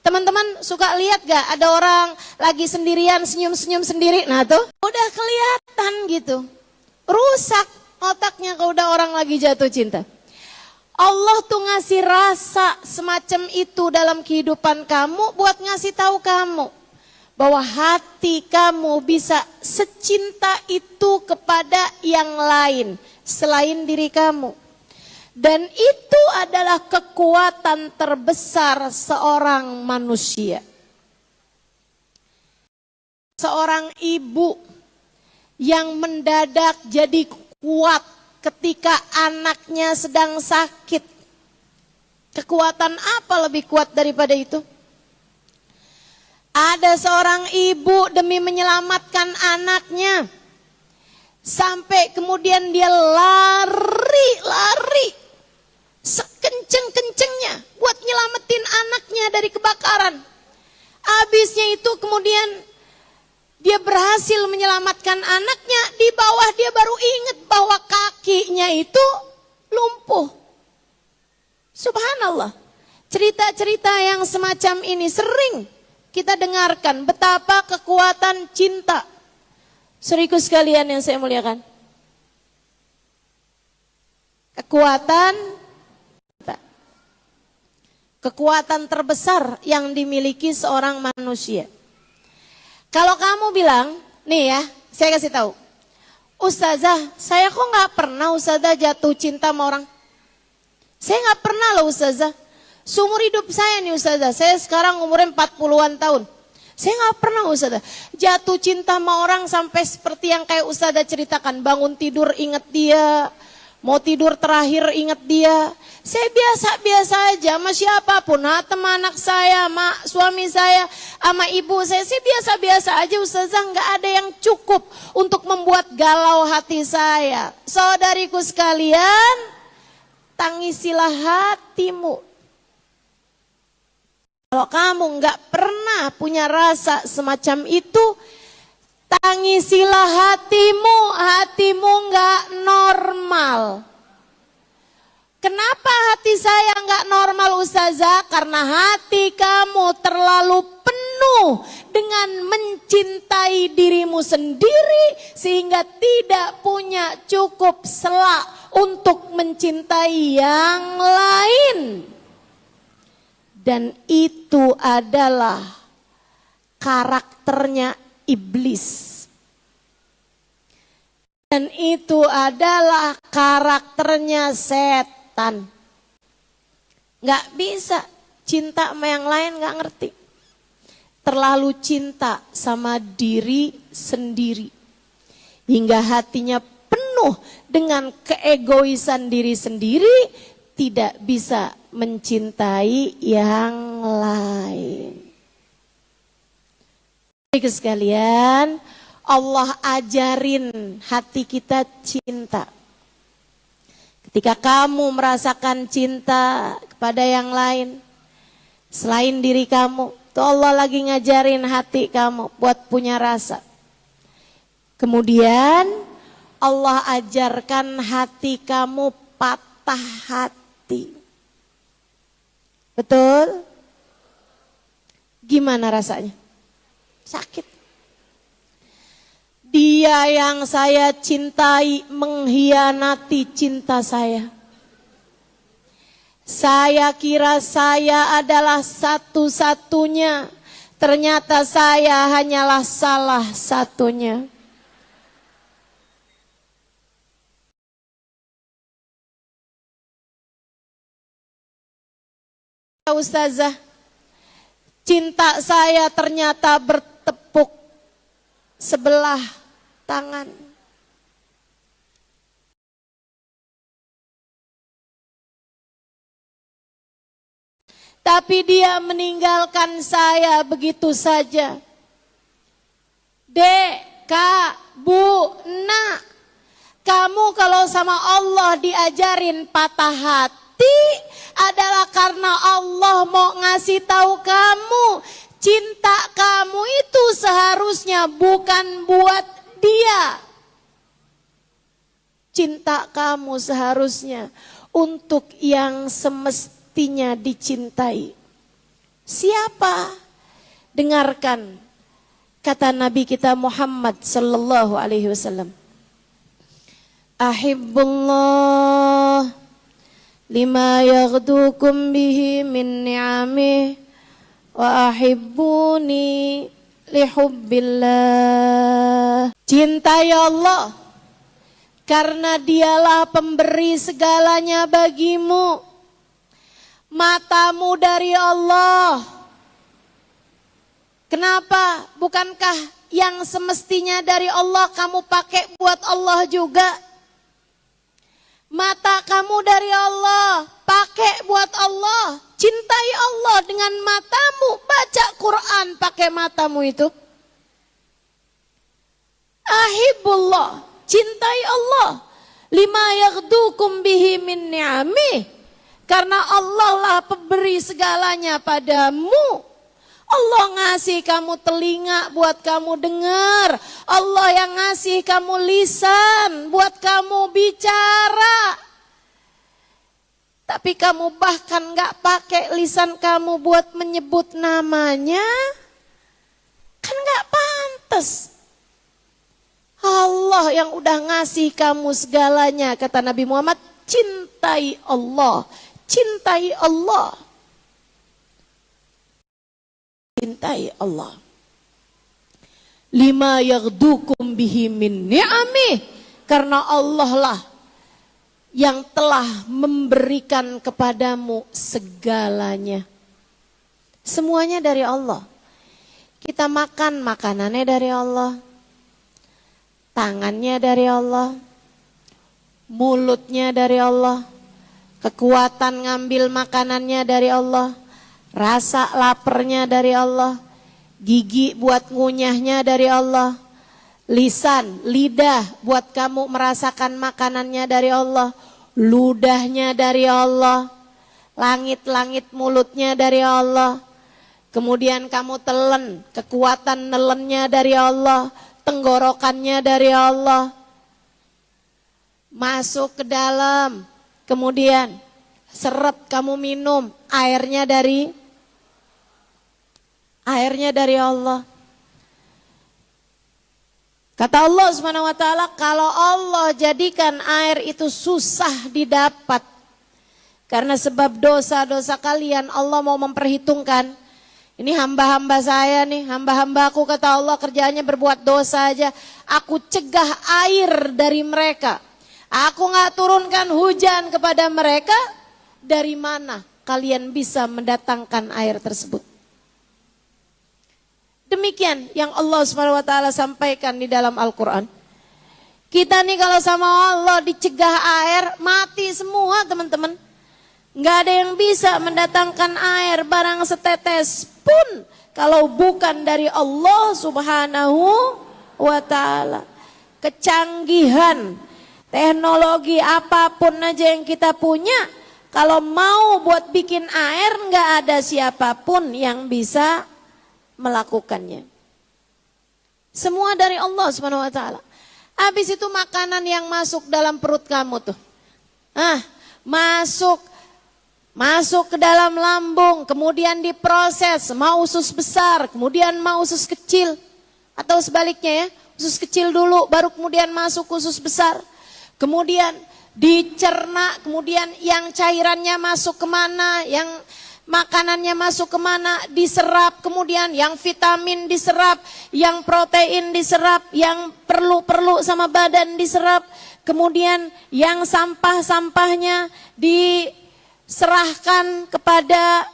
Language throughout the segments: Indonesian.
Teman-teman suka lihat gak ada orang lagi sendirian senyum-senyum sendiri? Nah tuh udah kelihatan gitu. Rusak otaknya kalau udah orang lagi jatuh cinta. Allah tuh ngasih rasa semacam itu dalam kehidupan kamu buat ngasih tahu kamu bahwa hati kamu bisa secinta itu kepada yang lain selain diri kamu. Dan itu adalah kekuatan terbesar seorang manusia. Seorang ibu yang mendadak jadi kuat ketika anaknya sedang sakit. Kekuatan apa lebih kuat daripada itu? Ada seorang ibu demi menyelamatkan anaknya, sampai kemudian dia lari sekenceng-kencengnya buat nyelamatin anaknya dari kebakaran. Habisnya itu kemudian dia berhasil menyelamatkan anaknya, di bawah dia baru ingat bahwa kakinya itu lumpuh. Subhanallah. Cerita-cerita yang semacam ini sering kita dengarkan, betapa kekuatan cinta. Saudaraku sekalian yang saya muliakan. Kekuatan terbesar yang dimiliki seorang manusia. Kalau kamu bilang, nih ya, saya kasih tahu. Ustazah, saya kok gak pernah Ustazah jatuh cinta sama orang. Saya gak pernah loh Ustazah. Seumur hidup saya nih Ustazah, saya sekarang umurnya 40-an tahun. Saya gak pernah Ustazah jatuh cinta sama orang sampai seperti yang kayak Ustazah ceritakan. Bangun tidur ingat dia, mau tidur terakhir ingat dia. Saya biasa-biasa aja sama siapapun, sama anak saya, sama suami saya, sama ibu saya biasa-biasa aja Ustazah. Gak ada yang cukup untuk membuat galau hati saya. Saudariku sekalian, tangisilah hatimu. Kalau kamu nggak pernah punya rasa semacam itu, tangisilah hatimu nggak normal. Kenapa hati saya nggak normal Ustazah? Karena hati kamu terlalu penuh dengan mencintai dirimu sendiri sehingga tidak punya cukup sela untuk mencintai yang lain. Dan itu adalah karakternya iblis. Dan itu adalah karakternya setan. Gak bisa cinta sama yang lain, gak ngerti. Terlalu cinta sama diri sendiri. Hingga hatinya penuh dengan keegoisan diri sendiri, tidak bisa mencintai yang lain. Baik sekalian, Allah ajarin hati kita cinta. Ketika kamu merasakan cinta kepada yang lain selain diri kamu, tuh Allah lagi ngajarin hati kamu buat punya rasa. Kemudian Allah ajarkan hati kamu patah hati. Betul? Gimana rasanya? Sakit. Dia yang saya cintai mengkhianati cinta saya. Saya kira saya adalah satu-satunya. Ternyata saya hanyalah salah satunya. Ustazah, cinta saya ternyata bertepuk sebelah tangan. Tapi dia meninggalkan saya begitu saja. Dek, Kak, Bu, Nak, kamu kalau sama Allah diajarin patah hati adalah karena Allah mau ngasih tahu kamu, cinta kamu itu seharusnya bukan buat dia. Cinta kamu seharusnya untuk yang semestinya dicintai. Siapa? Dengarkan kata Nabi kita Muhammad sallallahu alaihi wasallam. Ahibbullah lima yaghdukum bihi min ni'amih wa ahibbuni lihubbillah. Cintai Allah karena dialah pemberi segalanya bagimu. Matamu dari Allah. Kenapa? Bukankah yang semestinya dari Allah kamu pakai buat Allah juga? Mata kamu dari Allah, pakai buat Allah. Cintai Allah dengan matamu, baca Quran pakai matamu itu. Ahibullah, cintai Allah. Lima yaghdukum bihi min ni'amih. Karena Allah lah pemberi segalanya padamu. Allah ngasih kamu telinga buat kamu dengar. Allah yang ngasih kamu lisan buat kamu bicara. Tapi kamu bahkan gak pakai lisan kamu buat menyebut namanya. Kan gak pantas. Allah yang udah ngasih kamu segalanya, kata Nabi Muhammad, cintai Allah. Cintai Allah. Cintai Allah. Lima yaghdukum bihi min ni'amih. Karena Allah lah yang telah memberikan kepadamu segalanya. Semuanya dari Allah. Kita makan, makanannya dari Allah. Tangannya dari Allah. Mulutnya dari Allah. Kekuatan ngambil makanannya dari Allah. Rasa laparnya dari Allah. Gigi buat ngunyahnya dari Allah. Lisan, lidah buat kamu merasakan makanannya dari Allah. Ludahnya dari Allah. Langit-langit mulutnya dari Allah. Kemudian kamu telan, kekuatan nelennya dari Allah. Tenggorokannya dari Allah. Masuk ke dalam. Kemudian seret kamu minum, airnya dari Allah. Kata Allah Subhanahu wa taala, kalau Allah jadikan air itu susah didapat karena sebab dosa-dosa kalian, Allah mau memperhitungkan. Ini hamba-hamba saya nih, hamba-hambaku, kata Allah, kerjaannya berbuat dosa aja. Aku cegah air dari mereka. Aku gak turunkan hujan kepada mereka. Dari mana kalian bisa mendatangkan air tersebut? Demikian yang Allah SWT sampaikan di dalam Al-Quran. Kita nih kalau sama Allah dicegah air, mati semua teman-teman. Gak ada yang bisa mendatangkan air barang setetes pun kalau bukan dari Allah Subhanahu wa ta'ala. Kecanggihan teknologi apapun aja yang kita punya, kalau mau buat bikin air, nggak ada siapapun yang bisa melakukannya. Semua dari Allah Subhanahu wa taala. Habis itu makanan yang masuk dalam perut kamu tuh. Masuk ke dalam lambung, kemudian diproses, mau usus besar, kemudian mau usus kecil. Atau sebaliknya ya, usus kecil dulu, baru kemudian masuk usus besar. Kemudian dicerna, kemudian yang cairannya masuk kemana, yang makanannya masuk kemana, diserap, kemudian yang vitamin diserap, yang protein diserap, yang perlu sama badan diserap, kemudian yang sampah-sampahnya diserahkan kepada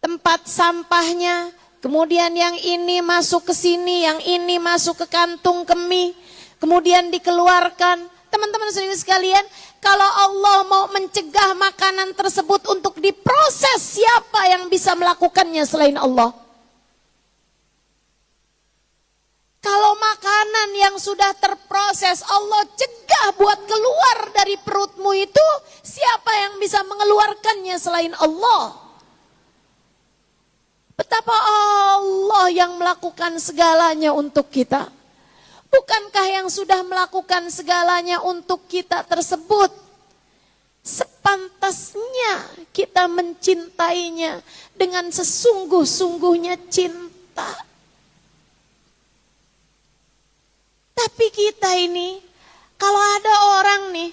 tempat sampahnya, kemudian yang ini masuk ke sini, yang ini masuk ke kantung kemih, kemudian dikeluarkan. Teman-teman saudara sekalian, kalau Allah mau mencegah makanan tersebut untuk diproses, siapa yang bisa melakukannya selain Allah? Kalau makanan yang sudah terproses Allah cegah buat keluar dari perutmu itu, siapa yang bisa mengeluarkannya selain Allah? Betapa Allah yang melakukan segalanya untuk kita. Bukankah yang sudah melakukan segalanya untuk kita tersebut sepantasnya bisanya kita mencintainya dengan sesungguh-sungguhnya cinta. Tapi kita ini, kalau ada orang nih,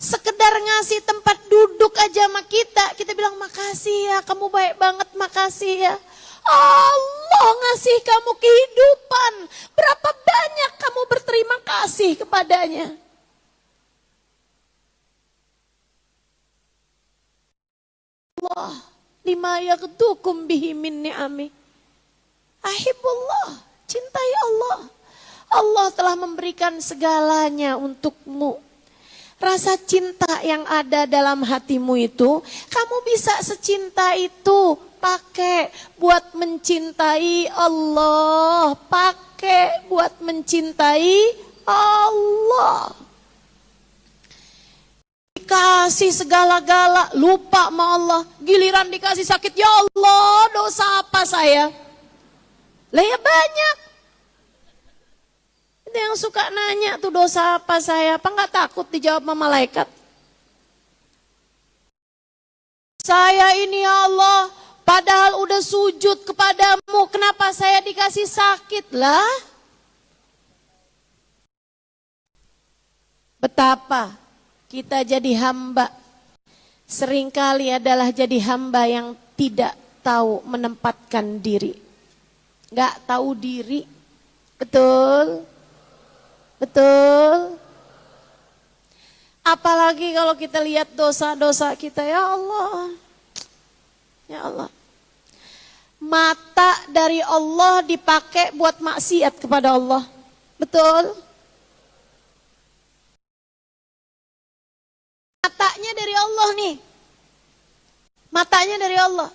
sekedar ngasih tempat duduk aja sama kita, kita bilang makasih ya, kamu baik banget, makasih ya. Allah ngasih kamu kehidupan, berapa banyak kamu berterima kasih kepadanya. Allah lima yaghdukum bihi min ni'ami. Ahibullah, cintai Allah. Allah telah memberikan segalanya untukmu. Rasa cinta yang ada dalam hatimu itu, kamu bisa secinta itu pakai buat mencintai Allah, pakai buat mencintai Allah. Dikasih segala-gala, lupa sama Allah. Giliran dikasih sakit, ya Allah, dosa apa saya? Lah ya banyak. Itu yang suka nanya tuh, dosa apa saya? Apa nggak takut dijawab sama malaikat? Saya ini ya Allah, padahal udah sujud kepadamu, kenapa saya dikasih sakit lah? Betapa kita jadi hamba seringkali adalah jadi hamba yang tidak tahu menempatkan diri. Nggak tahu diri, betul? Betul? Apalagi kalau kita lihat dosa-dosa kita, ya Allah. Ya Allah. Mata dari Allah dipakai buat maksiat kepada Allah. Betul? Matanya dari Allah nih. Matanya dari Allah.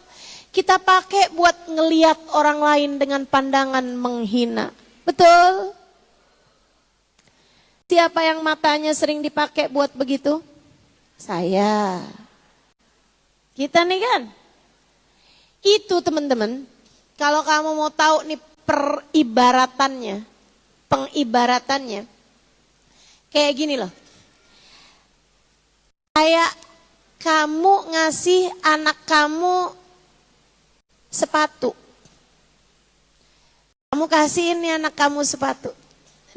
Kita pakai buat ngelihat orang lain dengan pandangan menghina. Betul? Siapa yang matanya sering dipakai buat begitu? Saya. Kita nih kan. Itu teman-teman, kalau kamu mau tahu nih pengibaratannya. Kayak gini loh. Kayak kamu ngasih anak kamu sepatu. Kamu kasihin nih anak kamu sepatu.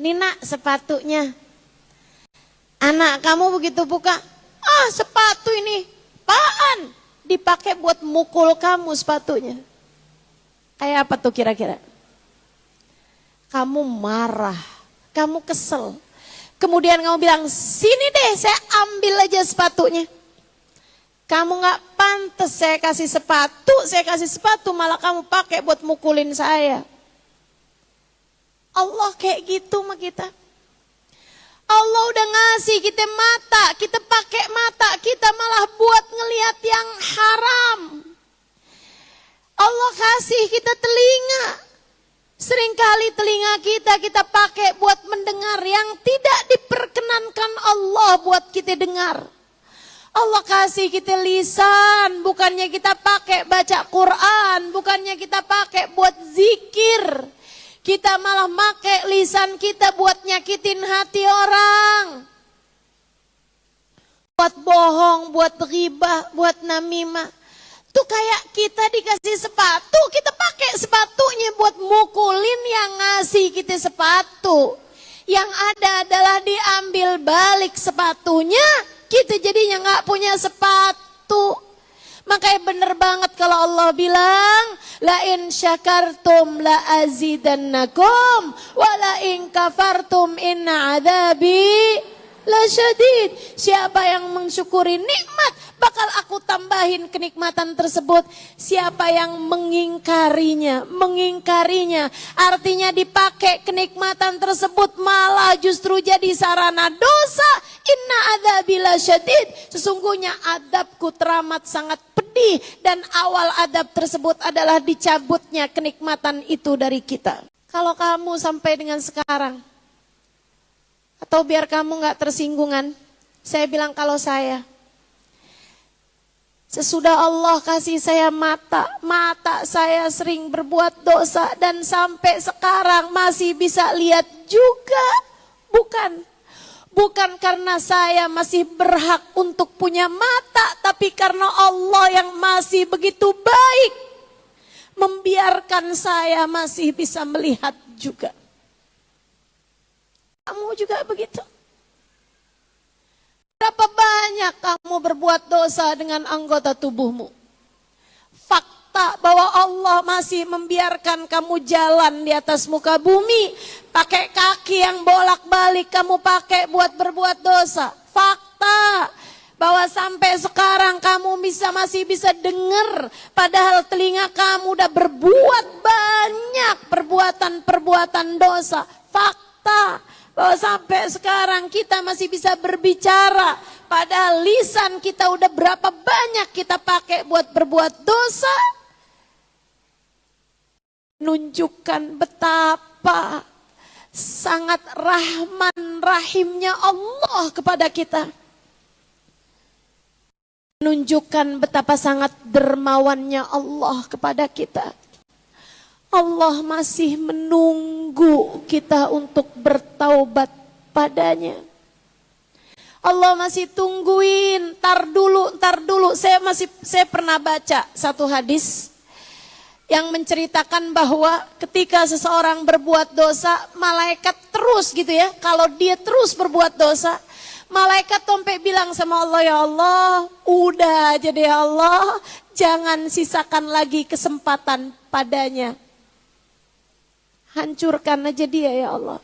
Ini nak sepatunya. Anak kamu begitu buka, sepatu ini, apaan? Dipakai buat mukul kamu sepatunya. Kayak apa tuh kira-kira? Kamu marah, kamu kesel. Kemudian kamu bilang, sini deh saya ambil aja sepatunya. Kamu gak pantas saya kasih sepatu malah kamu pakai buat mukulin saya. Allah kayak gitu sama kita. Allah udah ngasih kita mata, kita pakai mata, kita malah buat ngelihat yang haram. Allah kasih kita telinga. Seringkali telinga kita pakai buat mendengar yang tidak diperkenankan Allah buat kita dengar. Allah kasih kita lisan, bukannya kita pakai baca Quran, bukannya kita pakai buat zikir. Kita malah pakai lisan kita buat nyakitin hati orang. Buat bohong, buat ghibah, buat namimah. Tuh kayak kita dikasih sepatu, kita pakai sepatunya buat mukulin yang ngasih kita sepatu. Yang ada adalah diambil balik sepatunya, kita jadinya gak punya sepatu. Makanya bener banget kalau Allah bilang, la in syakartum la azidannakum wa la in kafartum inna adzabi lasyadid. Siapa yang mensyukuri nikmat, bakal aku tambahin kenikmatan tersebut. Siapa yang mengingkarinya artinya dipakai kenikmatan tersebut malah justru jadi sarana dosa. Inna adzabi lasyadid. Sesungguhnya adabku teramat sangat pedih, dan awal adab tersebut adalah dicabutnya kenikmatan itu dari kita. Kalau kamu sampai dengan sekarang, atau biar kamu gak tersinggungan, saya bilang kalau saya, sesudah Allah kasih saya mata saya sering berbuat dosa dan sampai sekarang masih bisa lihat juga. Bukan karena saya masih berhak untuk punya mata, tapi karena Allah yang masih begitu baik, membiarkan saya masih bisa melihat juga. Kamu juga begitu. Berapa banyak kamu berbuat dosa dengan anggota tubuhmu? Fakta bahwa Allah masih membiarkan kamu jalan di atas muka bumi, pakai kaki yang bolak-balik kamu pakai buat berbuat dosa. Fakta bahwa sampai sekarang kamu masih bisa dengar, padahal telinga kamu udah berbuat banyak perbuatan-perbuatan dosa. Fakta bahwa sampai sekarang kita masih bisa berbicara, padahal lisan kita udah berapa banyak kita pakai buat berbuat dosa. Menunjukkan betapa sangat rahman rahimnya Allah kepada kita. Menunjukkan betapa sangat dermawannya Allah kepada kita. Allah masih menunggu kita untuk bertaubat padanya. Allah masih tungguin, tar dulu. Saya pernah baca satu hadis yang menceritakan bahwa ketika seseorang berbuat dosa, malaikat terus gitu ya, kalau dia terus berbuat dosa, malaikat sampai bilang sama Allah, ya Allah, udah aja deh ya Allah, jangan sisakan lagi kesempatan padanya. Hancurkan aja dia ya Allah.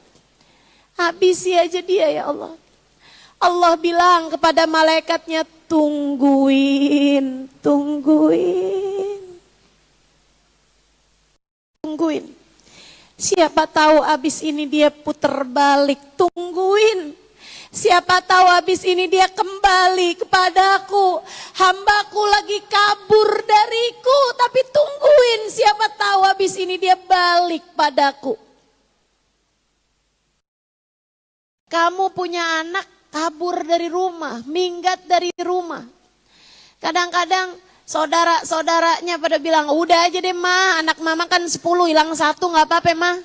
Habisi aja dia ya Allah. Allah bilang kepada malaikatnya, tungguin. Siapa tahu abis ini dia puter balik, tungguin. Siapa tahu habis ini dia kembali kepadaku. Hambaku lagi kabur dariku, tapi tungguin. Siapa tahu habis ini dia balik padaku. Kamu punya anak kabur dari rumah, minggat dari rumah. Kadang-kadang saudara-saudaranya pada bilang, udah aja deh ma, anak mama kan 10 hilang 1 gak apa-apa ma.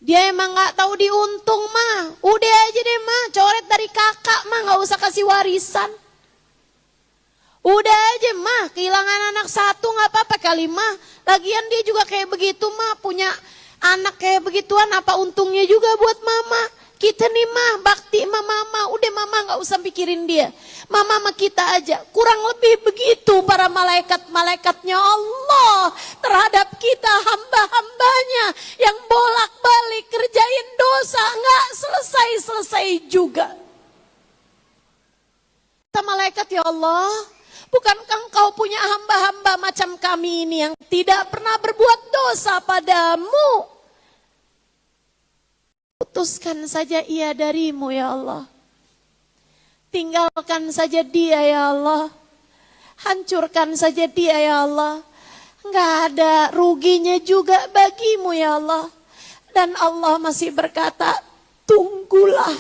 Dia emang gak tahu diuntung mah. Udah aja deh mah, coret dari kakak mah, gak usah kasih warisan. Udah aja mah, kehilangan anak 1 gak apa-apa kali mah. Lagian dia juga kayak begitu mah, punya anak kayak begituan, apa untungnya juga buat mama. Kita nih mah, bakti sama mama, udah mama gak usah pikirin dia. Mama sama kita aja, kurang lebih begitu para malaikat-malaikatnya Allah terhadap kita hamba-hambanya yang bolak-balik kerjain dosa, gak selesai-selesai juga. Kata malaikat, ya Allah, bukankah engkau punya hamba-hamba macam kami ini yang tidak pernah berbuat dosa padamu? Putuskan saja ia darimu ya Allah. Tinggalkan saja dia ya Allah. Hancurkan saja dia ya Allah. Enggak ada ruginya juga bagimu ya Allah. Dan Allah masih berkata, tunggulah.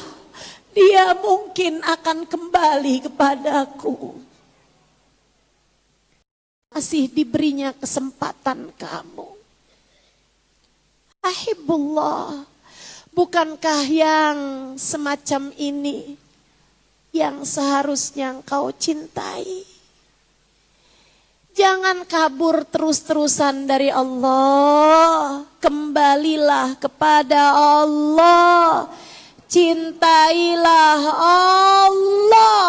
Dia mungkin akan kembali kepadaku. Masih diberinya kesempatan kamu. Ahibullah. Bukankah yang semacam ini yang seharusnya engkau cintai? Jangan kabur terus-terusan dari Allah. Kembalilah kepada Allah. Cintailah Allah.